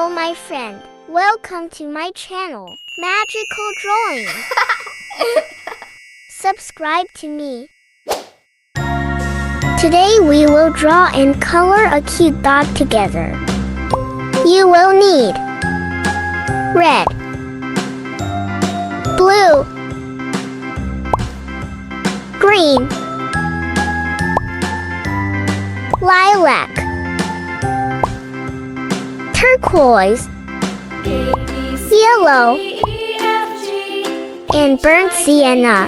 Hello, my friend. Welcome to my channel, Magical Drawing. Subscribe to me. Today we will draw and color a cute dog together. You will need red, blue, green, lilac, turquoise, yellow, and burnt sienna.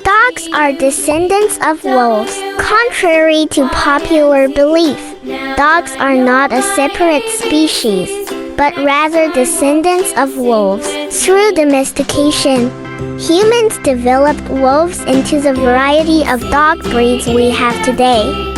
Dogs are descendants of wolves. Contrary to popular belief, dogs are not a separate species, but rather descendants of wolves. Through domestication, humans developed wolves into the variety of dog breeds we have today.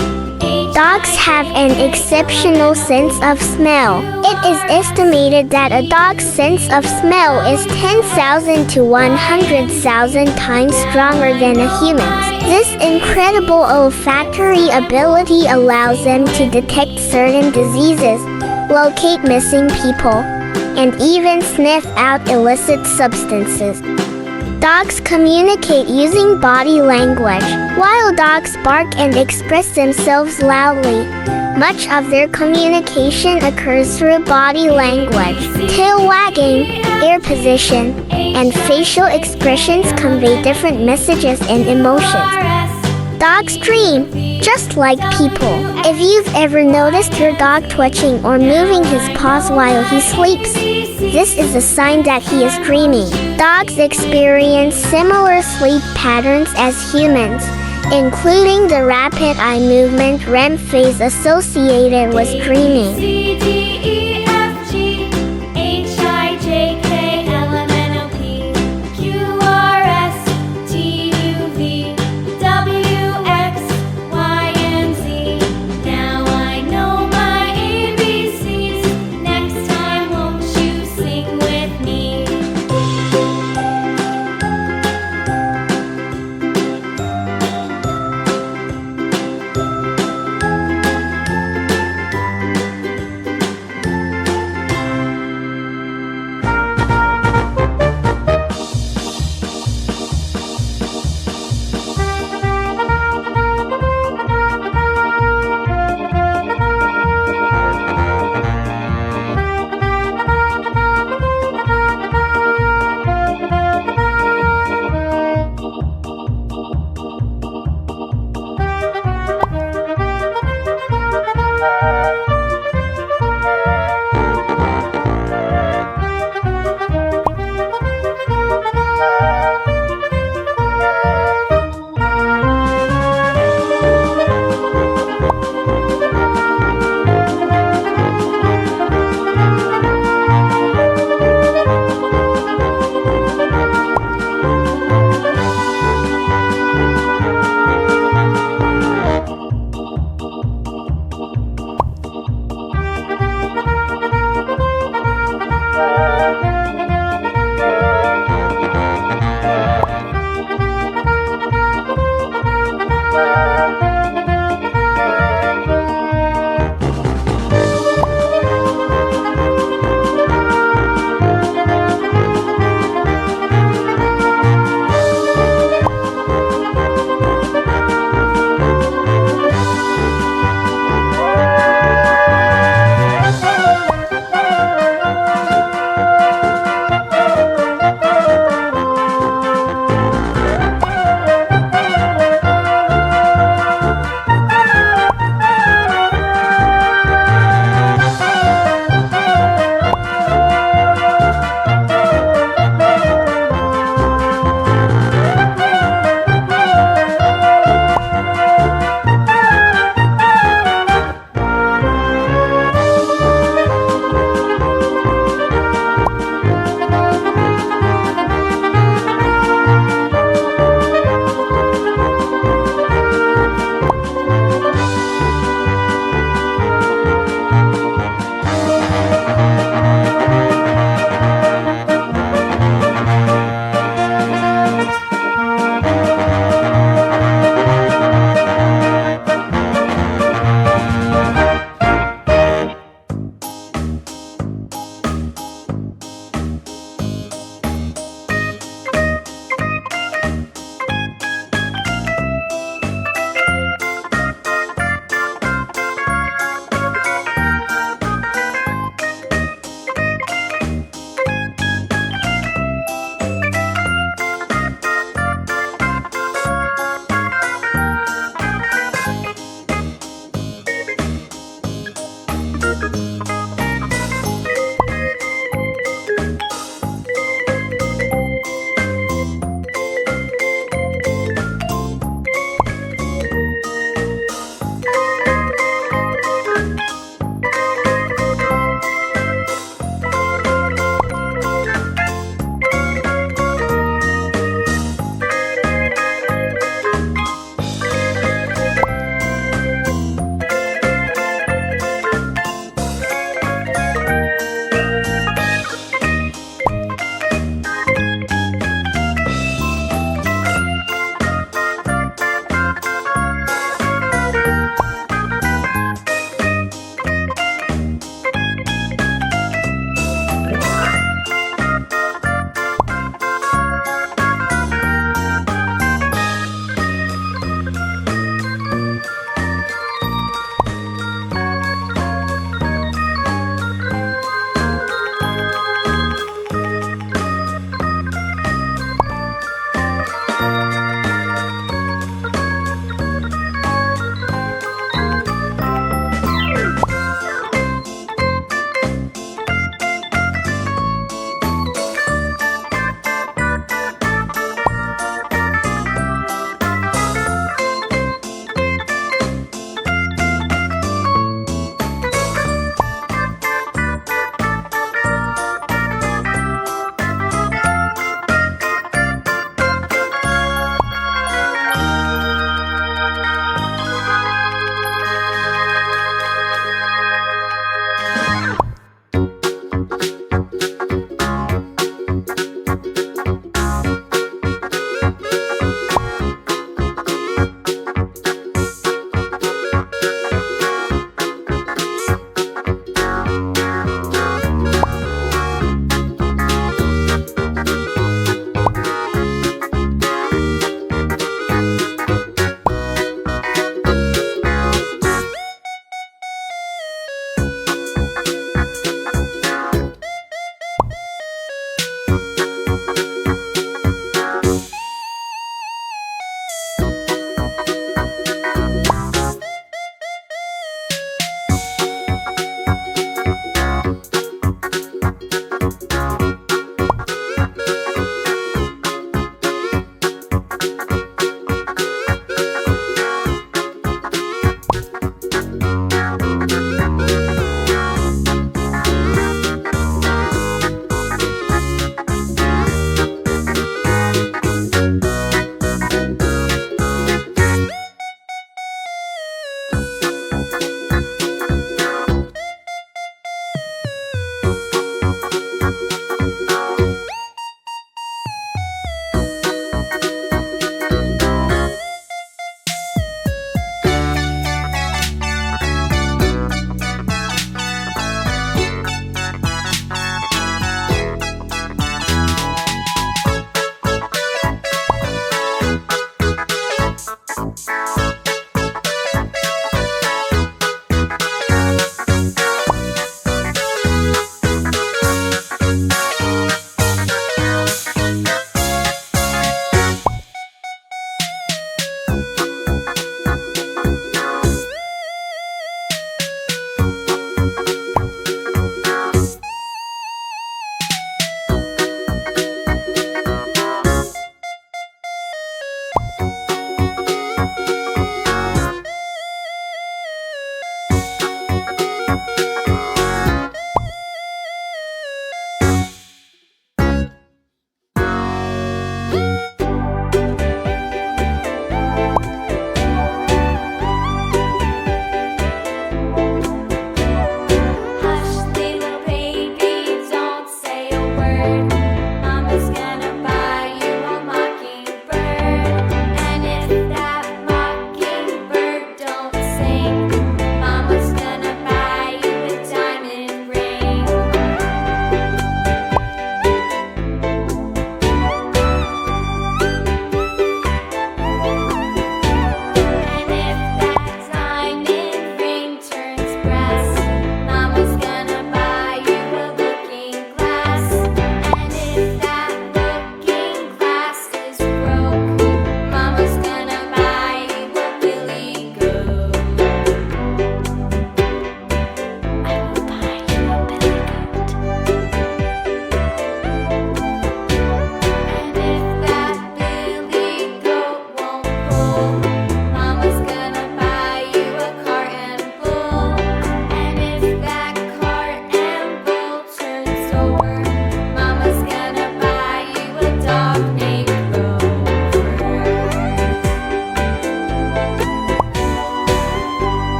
Dogs have an exceptional sense of smell. It is estimated that a dog's sense of smell is 10,000 to 100,000 times stronger than a human's. This incredible olfactory ability allows them to detect certain diseases, locate missing people, and even sniff out illicit substances. Dogs communicate using body language. While dogs bark and express themselves loudly, much of their communication occurs through body language. Tail wagging, ear position, and facial expressions convey different messages and emotions. Dogs dream, just like people. If you've ever noticed your dog twitching or moving his paws while he sleeps, this is a sign that he is dreaming. Dogs experience similar sleep patterns as humans, including the rapid eye movement REM phase associated with dreaming.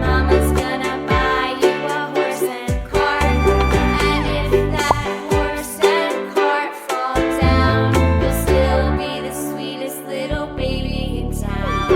Mama's gonna buy you a horse and cart. And if that horse and cart fall down, you'll still be the sweetest little baby in town.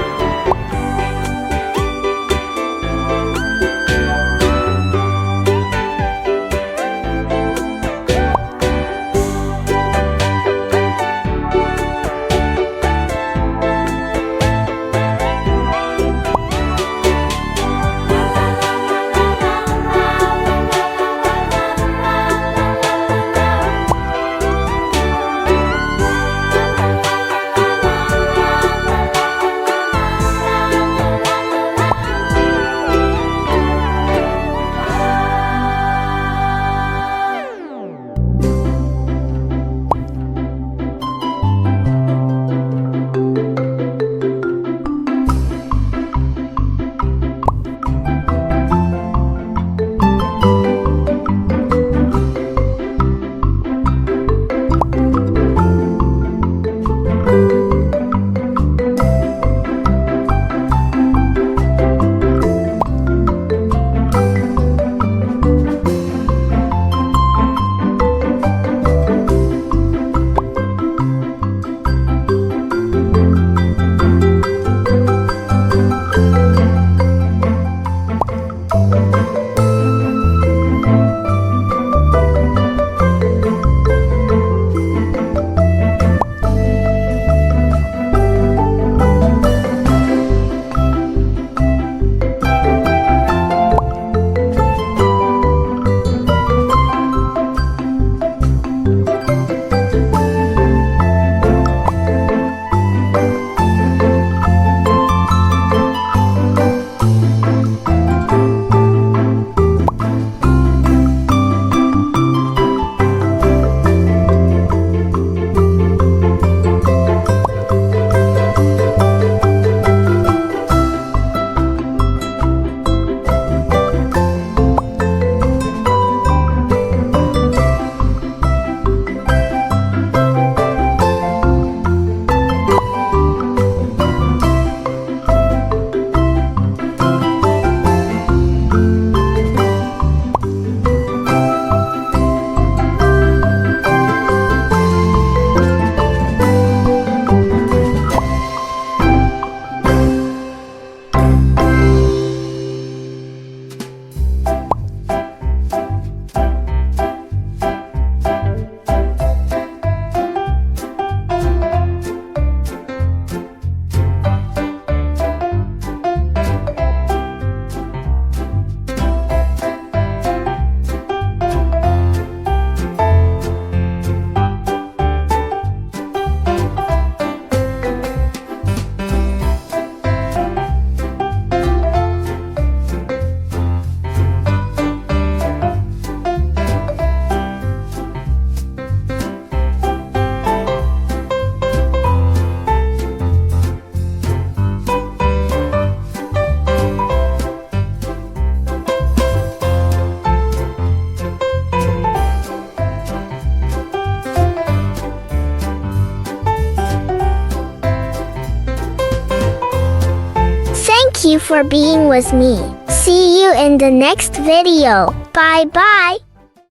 Thank you for being with me. See you in the next video. Bye bye.